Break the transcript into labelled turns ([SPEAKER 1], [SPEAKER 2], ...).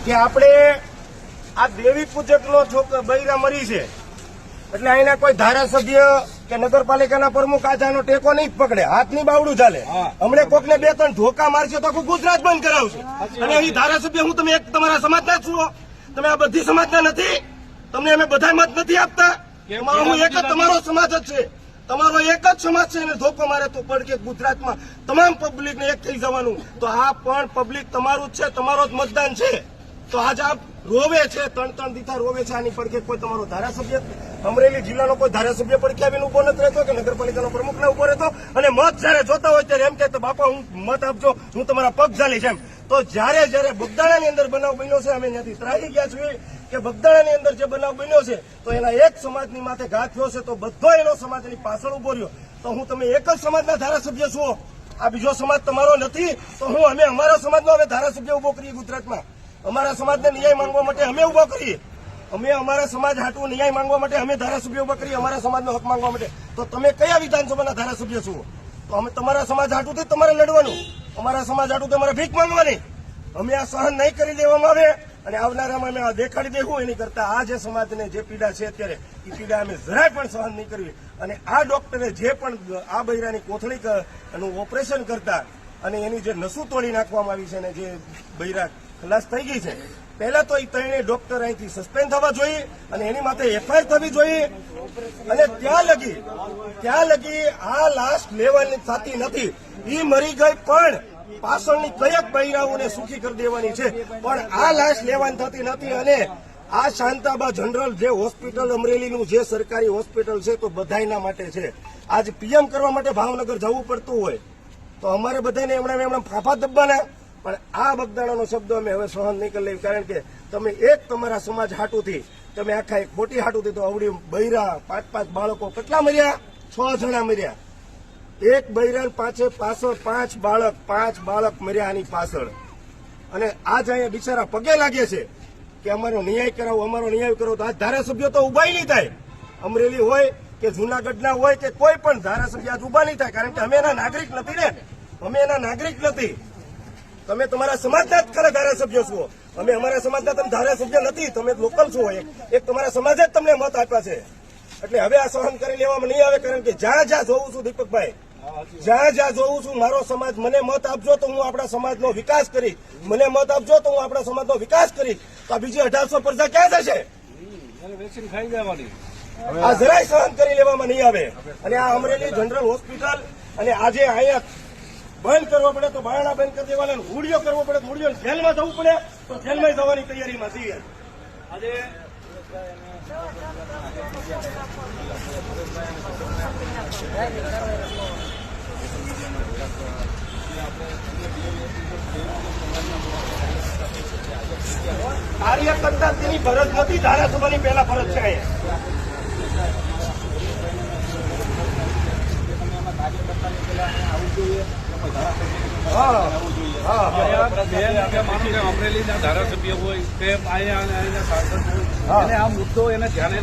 [SPEAKER 1] કે આપણે આ દેવી પૂજકનો બૈરા મરી છે એટલે અહીંના કોઈ ધારાસભ્ય કે નગરપાલિકાના પ્રમુખ આજાનો ટેકો નહીં પકડે, હાથની બાવડું ચાલે. હમણે કોકને 2-3 ધોકા મારશે તો આખું ગુજરાત બંધ કરાવશે. અને અહીં ધારાસભ્ય હું તમે એક તમારા સમાજના છો, તમે આ બધી સમાજના નથી, તમને અમે બધા મત નથી આપતા. તમારો હું એક જ તમારો સમાજ જ છે, તમારો એક જ સમાજ છે. અને ધોકો મારે તો પડકે ગુજરાતમાં તમામ પબ્લિકને એક થઈ જવાનું. તો આ પણ પબ્લિક તમારું જ છે, તમારો જ મતદાન છે. તો આજ આપ રોવે છે, 3-3 દીથા રોવે છે. આની પડકે કોઈ તમારો ધારાસભ્ય અમરેલી જિલ્લાનો કોઈ ધારાસભ્ય પડકે આવીને ઉભો નથી રહેતો કે નગરપાલિકાનો પ્રમુખ ને ઉભો રહેતો. અને મત જયારે જોતા હોય ત્યારે એમ કે બાપા હું મત આપજો, હું તમારા પગ ઝાલીશ એમ. તો જયારે બગદાણાની અંદર બનાવ બન્યો છે, અમે ત્યાંથી ત્રાહી ગયા છીએ કે બગદાણાની અંદર જે બનાવ બન્યો છે તો એના એક સમાજની માથે ઘાત થયો છે, તો બધો એનો સમાજની પાછળ ઉભો રહ્યો. તો હું તમે એક જ સમાજના ધારાસભ્ય છો, આ બીજો સમાજ તમારો નથી. તો હું અમે અમારા સમાજનો હવે ધારાસભ્ય ઉભો કરીએ ગુજરાતમાં. અમારા સમાજને ન્યાય માંગવા માટે અમે ઉભા કરીએ, અમે અમારા સમાજ હાટું ન્યાય માંગવા માટે અમે ધારાસભ્ય ઉભા કરીએ, અમારા સમાજનો હક માંગવા માટે. તો તમે કયા વિધાનસભાના ધારાસભ્ય છો? તો અમે તમારા સમાજ હાટુંથી તમારે લડવાનું, અમારા સમાજ હાટું તમારે ભીખ માંગવાની. અમે આ સહન નહીં કરી દેવામાં આવે અને આવનારામાં અમે આ દેખાડી દેવું. એની કરતા આ જે સમાજને જે પીડા છે અત્યારે એ પીડા અમે જરાય પણ સહન નહીં કરવી. અને આ ડોક્ટરે જે પણ આ બૈરાની કોથળી એનું ઓપરેશન કરતા અને એની જે નસું તોડી નાખવામાં આવી છે અને જે બૈરા ખલાસ થઈ ગઈ છે, પહેલા તો એ 3 ડોક્ટર અહીંથી સસ્પેન્ડ થવા જોઈએ અને એની માથે એફઆઈઆર થવી જોઈએ. અને ત્યાં લગી આ લાશ લેવાની થતી નથી. એ મરી ગઈ પણ પાછળની કયક બૈરાઓને સુખી કરી દેવાની છે, પણ આ લાશ લેવાની થતી નથી. અને આ શાંતાબા જનરલ જે હોસ્પિટલ અમરેલીનું જે સરકારી હોસ્પિટલ છે તો બધાયના માટે છે. આજ પીએમ કરવા માટે ભાવનગર જવું પડતું હોય તો અમારે બધાને એમણે ફાફા દબાના. પણ આ બગદાણાનો શબ્દ અમે હવે સહન નહીં કરી લેવી. કારણ કે તમે એક તમારા સમાજ હાટુથી, તમે આખા એક ખોટી હાટુથી તો અવડી બૈરા 5-5 બાળકો કેટલા મર્યા? 6 જણા મર્યા. એક બૈરા પાછળ 5 બાળક મર્યા આની પાછળ. અને આજ અહીંયા બિચારા પગે લાગે છે કે અમારો ન્યાય કરાવો, અમારો ન્યાય કરો. તો આ ધારાસભ્યો તો ઉભા નહીં થાય, અમરેલી હોય કે જૂનાગઢના હોય કે કોઈ પણ ધારાસભ્ય આજ ઉભા નહીં થાય. કારણ કે અમે એના નાગરિક નથી ને, અમે એના નાગરિક નથી. તમે તમારા સમાજના જ ખરા ધારાસભ્ય છો, અમે અમારા સમાજના તમે ધારાસભ્ય નથી, તમે લોકલ છો. એક તમારા સમાજે જ તમને મત આપ્યા છે. એટલે હવે આ સહન કરી લેવામાં નહીં આવે. કારણ કે જ્યાં જોઉં છું દીપકભાઈ, જ્યાં જોઉં છું મારો સમાજ, મને મત આપજો તો હું આપણા સમાજનો વિકાસ કરી, મને મત આપજો તો હું આપણા સમાજનો વિકાસ કરી. તો આ બીજી 1800 પ્રજા ક્યાં જશે? આ જરાય સહન કરી લેવામાં નહીં આવે. અને આ અમરેલી જનરલ હોસ્પિટલ અને આજે અહીંયા બંધ કરવો પડે તો બારણા બંધ કરી દેવાના, હુડિયો કરવો પડે તો હુડિયો, જેલમાં જવું પડે તો જેલમાં જવાની તૈયારીમાં છીએ. આજે કાર્યકર્તા તેની ફરજ નથી, ધારાસભાની પહેલા ફરજ છે.
[SPEAKER 2] અમરેલીના ધારાસભ્ય હોય કે અહીંયા સાંસદ હોય, આ મુદ્દો એને ધ્યાને